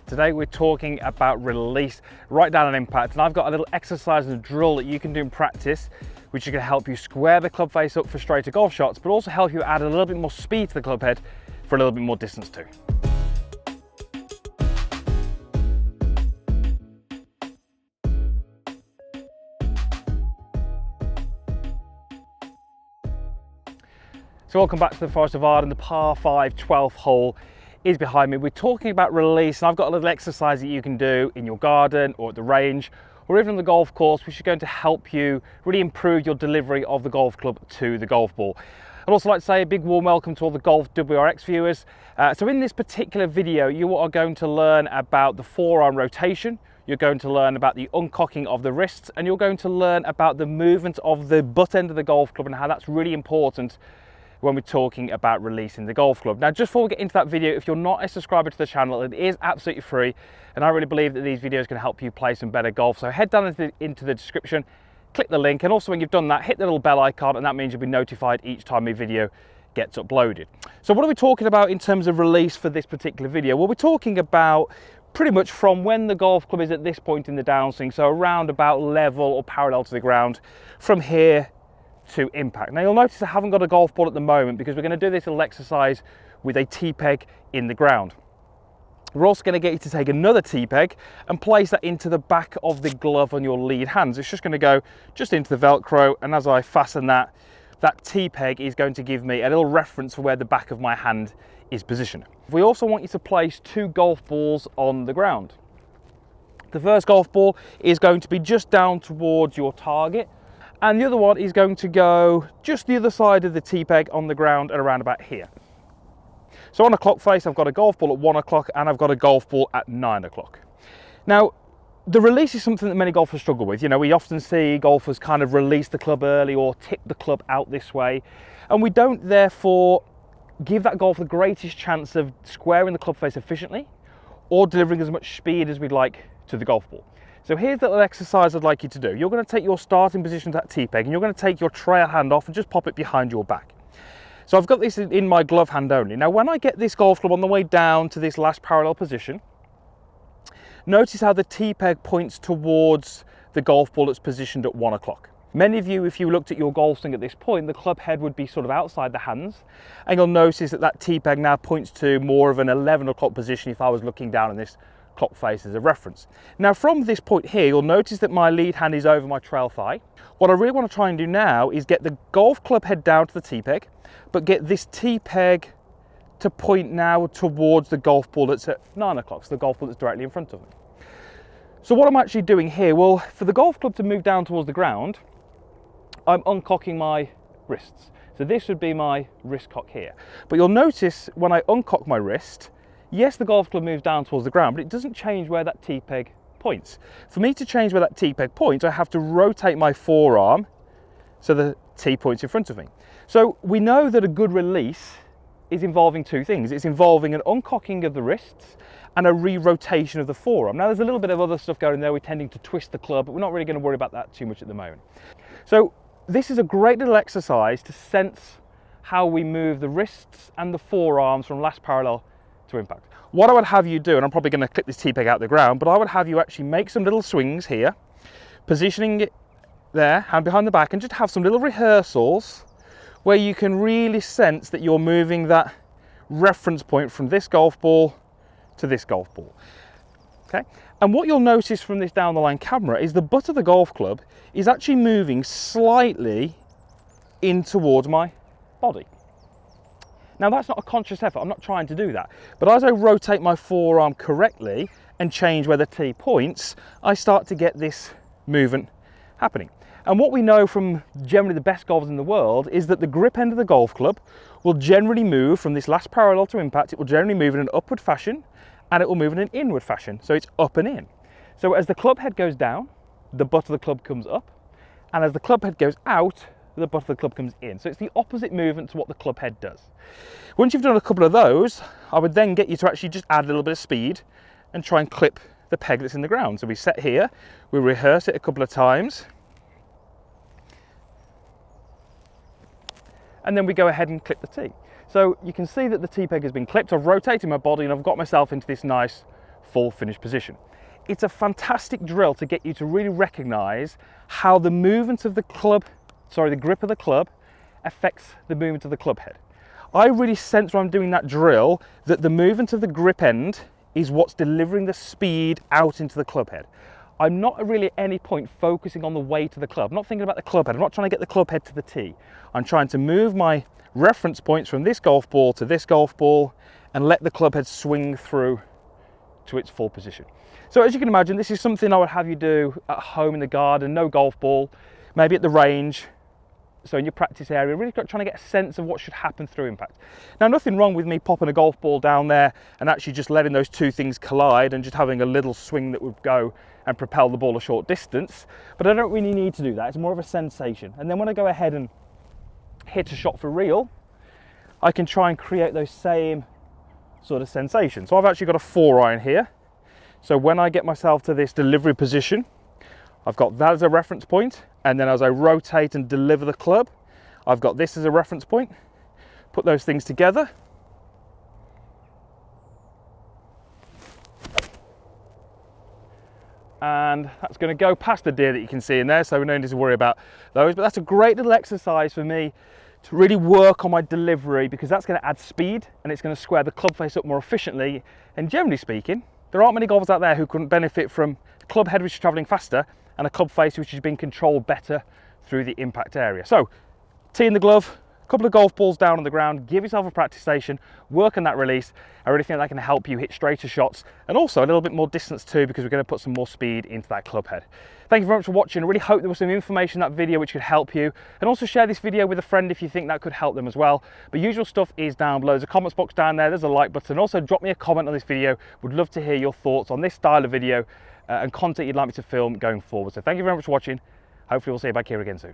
Today we're talking about release right down on impact, and I've got a little exercise and drill that you can do in practice which is going to help you square the club face up for straighter golf shots, but also help you add a little bit more speed to the club head for a little bit more distance too. So welcome back to the Forest of Arden. The par 5 12th hole is behind me. We're talking about release, and I've got a little exercise that you can do in your garden or at the range or even on the golf course, which is going to help you really improve your delivery of the golf club to the golf ball. I'd also like to say a big warm welcome to all the Golf WRX viewers. So in this particular video, you are going to learn about the forearm rotation, you're going to learn about the uncocking of the wrists, and you're going to learn about the movement of the butt end of the golf club and how that's really important when we're talking about releasing the golf club. Now, just before we get into that video, if you're not a subscriber to the channel, it is absolutely free, and I really believe that these videos can help you play some better golf. So head down into the description, click the link, and also when you've done that, hit the little bell icon, and that means you'll be notified each time a video gets uploaded. So what are we talking about in terms of release for this particular video? Well, we're talking about pretty much from when the golf club is at this point in the downswing, so around about level or parallel to the ground, from here to impact. Now you'll notice I haven't got a golf ball at the moment because we're going to do this little exercise with a T-peg in the ground. We're also going to get you to take another T-peg and place that into the back of the glove on your lead hands. It's just going to go just into the Velcro, and as I fasten that T-peg is going to give me a little reference for where the back of my hand is positioned. We also want you to place 2 golf balls on the ground. The first golf ball is going to be just down towards your target, and the other one is going to go just the other side of the T-peg on the ground and around about here. So on a clock face, I've got a golf ball at 1 o'clock and I've got a golf ball at 9 o'clock. Now, the release is something that many golfers struggle with. You know, we often see golfers kind of release the club early or tip the club out this way, and we don't therefore give that golfer the greatest chance of squaring the club face efficiently or delivering as much speed as we'd like to the golf ball. So here's the little exercise I'd like you to do. You're going to take your starting position to that T-peg, and you're going to take your trail hand off and just pop it behind your back. So I've got this in my glove hand only. Now when I get this golf club on the way down to this last parallel position, notice how the T-peg points towards the golf ball that's positioned at 1 o'clock. Many of you, if you looked at your golf swing at this point, the club head would be sort of outside the hands, and you'll notice that T-peg now points to more of an 11 o'clock position if I was looking down on this clock face as a reference. Now from this point here, you'll notice that my lead hand is over my trail thigh. What I really want to try and do now is get the golf club head down to the T-peg, but get this T-peg to point now towards the golf ball that's at 9 o'clock, so the golf ball that's directly in front of me. So what I'm actually doing here, well, for the golf club to move down towards the ground, I'm uncocking my wrists. So this would be my wrist cock here. But you'll notice when I uncock my wrist, yes, the golf club moves down towards the ground, but it doesn't change where that T-peg points. For me to change where that T-peg points, I have to rotate my forearm so the T points in front of me. So we know that a good release is involving 2 things. It's involving an uncocking of the wrists and a re-rotation of the forearm. Now there's a little bit of other stuff going there. We're tending to twist the club, but we're not really going to worry about that too much at the moment. So this is a great little exercise to sense how we move the wrists and the forearms from last parallel to impact. What I would have you do, and I'm probably going to clip this T-peg out the ground, but I would have you actually make some little swings here, positioning it there, hand behind the back, and just have some little rehearsals where you can really sense that you're moving that reference point from this golf ball to this golf ball. Okay, and what you'll notice from this down the line camera is the butt of the golf club is actually moving slightly in towards my body. Now that's not a conscious effort, I'm not trying to do that. But as I rotate my forearm correctly and change where the T points, I start to get this movement happening. And what we know from generally the best golfers in the world is that the grip end of the golf club will generally move from this last parallel to impact. It will generally move in an upward fashion, and it will move in an inward fashion. So it's up and in. So as the club head goes down, the butt of the club comes up, and as the club head goes out, the butt of the club comes in. So it's the opposite movement to what the club head does. Once you've done a couple of those, I would then get you to actually just add a little bit of speed and try and clip the peg that's in the ground. So we set here, we rehearse it a couple of times, and then we go ahead and clip the tee. So you can see that the T-peg has been clipped. I've rotated my body and I've got myself into this nice full finish position. It's a fantastic drill to get you to really recognize how the movement of the grip of the club affects the movement of the club head. I really sense when I'm doing that drill that the movement of the grip end is what's delivering the speed out into the club head. I'm not really at any point focusing on the weight of the club. I'm not thinking about the club head. I'm not trying to get the club head to the tee. I'm trying to move my reference points from this golf ball to this golf ball and let the club head swing through to its full position. So as you can imagine, this is something I would have you do at home in the garden, no golf ball, maybe at the range, so in your practice area, really trying to get a sense of what should happen through impact. Now, nothing wrong with me popping a golf ball down there and actually just letting those two things collide and just having a little swing that would go and propel the ball a short distance, but I don't really need to do that. It's more of a sensation. And then when I go ahead and hit a shot for real, I can try and create those same sort of sensations. So I've actually got a 4-iron here. So when I get myself to this delivery position, I've got that as a reference point, and then as I rotate and deliver the club, I've got this as a reference point. Put those things together. And that's going to go past the deer that you can see in there, so we don't need to worry about those. But that's a great little exercise for me to really work on my delivery, because that's going to add speed and it's going to square the club face up more efficiently. And generally speaking, there aren't many golfers out there who couldn't benefit from a club head which is travelling faster and a club face which is being controlled better through the impact area. So, tee in the glove, a couple of golf balls down on the ground, give yourself a practice station, work on that release. I really think that can help you hit straighter shots and also a little bit more distance too, because we're going to put some more speed into that club head. Thank you very much for watching. I really hope there was some information in that video which could help you, and also share this video with a friend if you think that could help them as well. But usual stuff is down below. There's a comments box down there, there's a like button. Also drop me a comment on this video. Would love to hear your thoughts on this style of video and content you'd like me to film going forward. So thank you very much for watching. Hopefully we'll see you back here again soon.